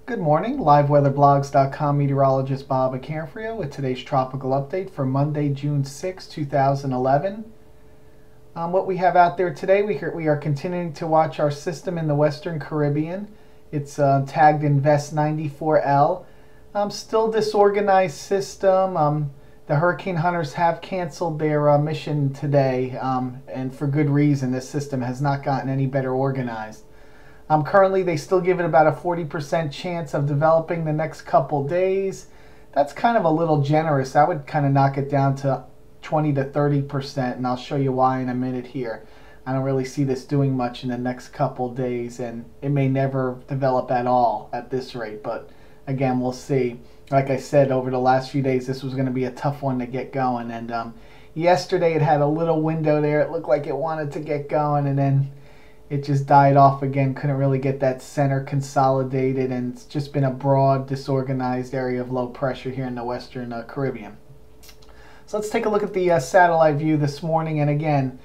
Good morning, liveweatherblogs.com meteorologist Bob Acanfrio with today's tropical update for Monday, June 6, 2011. What we have out there today, we are continuing to watch our system in the Western Caribbean. It's tagged in Vest 94L. Still disorganized system. The hurricane hunters have canceled their mission today, and for good reason. This system has not gotten any better organized. Currently, they still give it about a 40% chance of developing the next couple days. That's kind of a little generous. I would kind of knock it down to 20 to 30%, and I'll show you why in a minute here. I don't really see this doing much in the next couple days, and it may never develop at all at this rate, but again, we'll see. Like I said, over the last few days, this was going to be a tough one to get going, and yesterday it had a little window there. It looked like it wanted to get going, and then it just died off again. Couldn't really get that center consolidated, and it's just been a broad, disorganized area of low pressure here in the Western Caribbean. So let's take a look at the satellite view this morning. And again,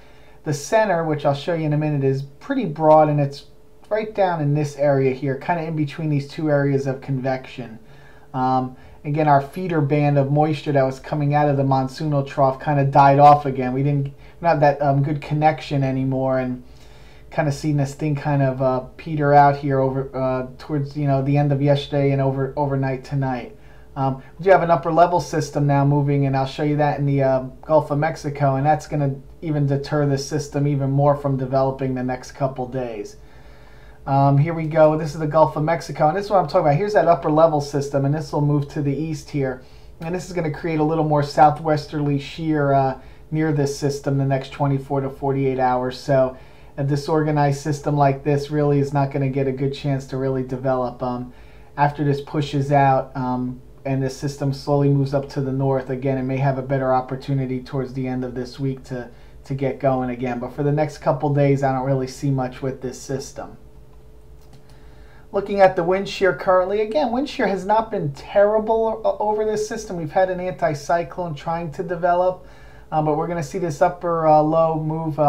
the center, which I'll show you in a minute, is pretty broad, and it's right down in this area here, kind of in between these two areas of convection. Again, our feeder band of moisture that was coming out of the monsoonal trough kind of died off again. We don't have that good connection anymore, and kind of seen this thing kind of peter out here over towards the end of yesterday and overnight tonight. We do have an upper level system now moving, and I'll show you that in the Gulf of Mexico, and that's going to even deter this system even more from developing the next couple days. Here we go. This is the Gulf of Mexico, and this is what I'm talking about. Here's that upper level system, and this will move to the east here, and this is going to create a little more southwesterly shear near this system the next 24 to 48 hours. So a disorganized system like this really is not going to get a good chance to really develop. After this pushes out and this system slowly moves up to the north, again, it may have a better opportunity towards the end of this week to get going again. But for the next couple days, I don't really see much with this system. Looking at the wind shear currently, again, wind shear has not been terrible over this system. We've had an anticyclone trying to develop, but we're going to see this upper low move,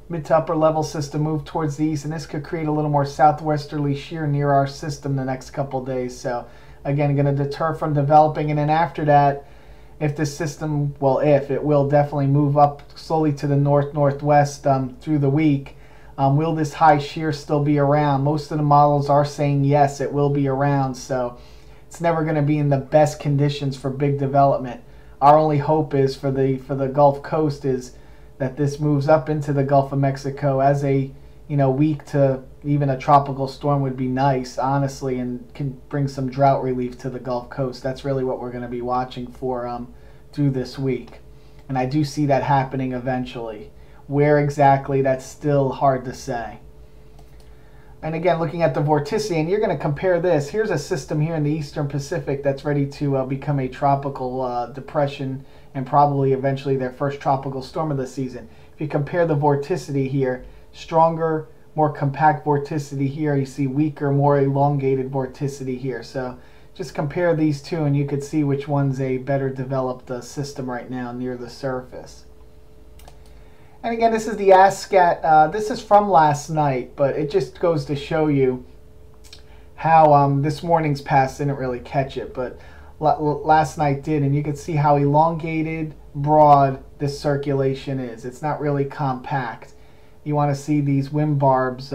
mid to upper level system move towards the east, and this could create a little more southwesterly shear near our system the next couple days. So again, going to deter from developing, and then after that, if this system, it will definitely move up slowly to the northwest through the week. Will this high shear still be around? Most of the models are saying yes, it will be around, so it's never going to be in the best conditions for big development. Our only hope is for the Gulf Coast is that this moves up into the Gulf of Mexico as a weak to even a tropical storm would be nice, honestly, and can bring some drought relief to the Gulf Coast. That's really what we're going to be watching for through this week, and I do see that happening eventually. Where exactly, that's still hard to say. And again, looking at the vorticity, and you're going to compare this. Here's a system here in the Eastern Pacific that's ready to become a tropical depression, and probably eventually their first tropical storm of the season. If you compare the vorticity here, stronger, more compact vorticity here. You see weaker, more elongated vorticity here. So just compare these two, and you could see which one's a better developed system right now near the surface. And again, this is the ASCAT. This is from last night, but it just goes to show you how this morning's pass didn't really catch it, but last night did, and you can see how elongated, broad this circulation is. It's not really compact. You want to see these wind barbs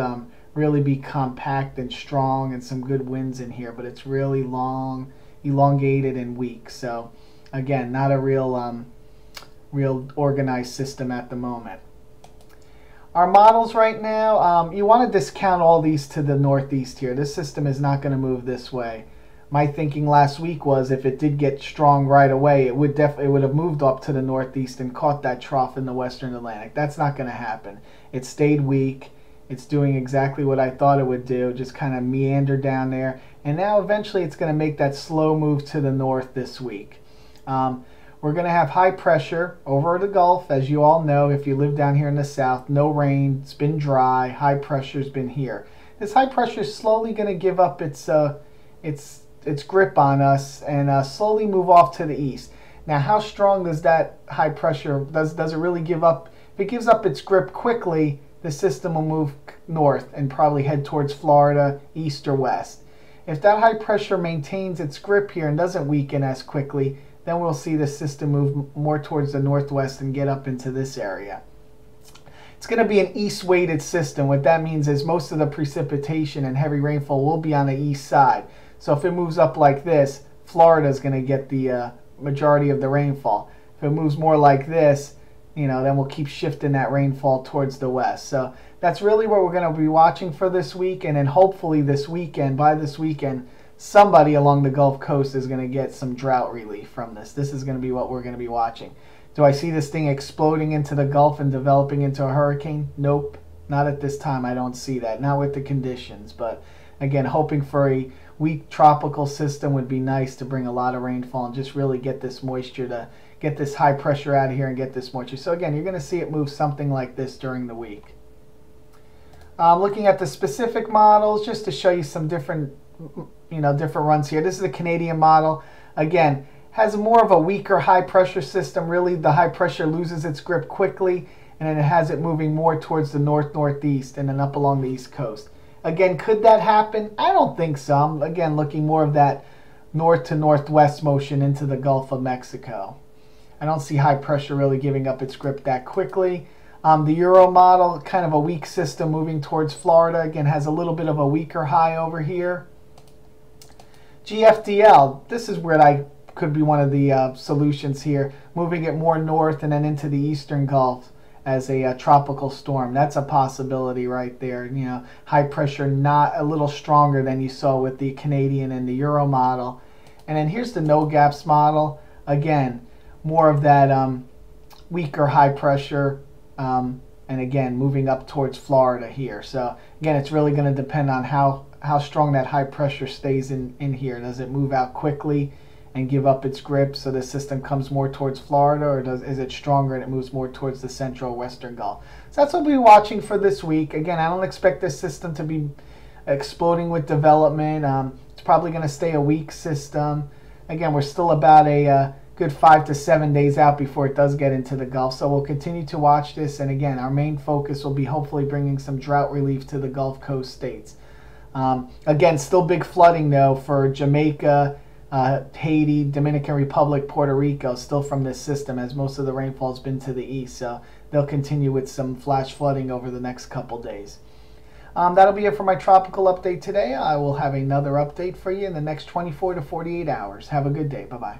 really be compact and strong, and some good winds in here, but it's really long, elongated, and weak. So again, not a real organized system at the moment. Our models right now, you want to discount all these to the northeast here. This system is not going to move this way. My thinking last week was if it did get strong right away, it would have moved up to the northeast and caught that trough in the western Atlantic. That's not going to happen. It stayed weak. It's doing exactly what I thought it would do, just kind of meander down there. And now eventually it's going to make that slow move to the north this week. We're going to have high pressure over the Gulf, as you all know. If you live down here in the south, no rain, it's been dry, high pressure's been here. This high pressure is slowly going to give up its grip on us and slowly move off to the east. Now, how strong does that high pressure, does it really give up? If it gives up its grip quickly, the system will move north and probably head towards Florida, east or west. If that high pressure maintains its grip here and doesn't weaken as quickly, then we'll see the system move more towards the northwest and get up into this area. It's going to be an east-weighted system. What that means is most of the precipitation and heavy rainfall will be on the east side. So if it moves up like this, Florida is going to get the majority of the rainfall. If it moves more like this, then we'll keep shifting that rainfall towards the west. So that's really what we're going to be watching for this week. And then hopefully by this weekend, somebody along the Gulf Coast is going to get some drought relief from this. This is going to be what we're going to be watching. Do I see this thing exploding into the Gulf and developing into a hurricane? Nope, not at this time. I don't see that. Not with the conditions. But again, hoping for a weak tropical system would be nice to bring a lot of rainfall and just really get this moisture, to get this high pressure out of here and get this moisture. So again, you're going to see it move something like this during the week. Looking at the specific models, just to show you some different runs here. This is the Canadian model. Again, has more of a weaker high pressure system. Really, the high pressure loses its grip quickly, and then it has it moving more towards the northeast and then up along the east coast. Again, could that happen? I don't think so. I'm, again, looking more of that north to northwest motion into the Gulf of Mexico. I don't see high pressure really giving up its grip that quickly. The Euro model, kind of a weak system moving towards Florida. Again, has a little bit of a weaker high over here. GFDL, this is where I could be one of the solutions here, moving it more north and then into the eastern Gulf as a tropical storm. That's a possibility right there. High pressure, not a little stronger than you saw with the Canadian and the Euro model. And then here's the no gaps model. Again, more of that weaker high pressure, and again moving up towards Florida here. So again, it's really going to depend on how strong that high pressure stays in here. Does it move out quickly and give up its grip so the system comes more towards Florida, or is it stronger and it moves more towards the central western Gulf? So that's what we'll be watching for this week. Again, I don't expect this system to be exploding with development. It's probably going to stay a weak system. Again, we're still about a good 5 to 7 days out before it does get into the Gulf. So we'll continue to watch this. And again, our main focus will be hopefully bringing some drought relief to the Gulf Coast states. Again, still big flooding though for Jamaica, Haiti, Dominican Republic, Puerto Rico, still from this system, as most of the rainfall has been to the east. So they'll continue with some flash flooding over the next couple days. That'll be it for my tropical update today. I will have another update for you in the next 24 to 48 hours. Have a good day. Bye-bye.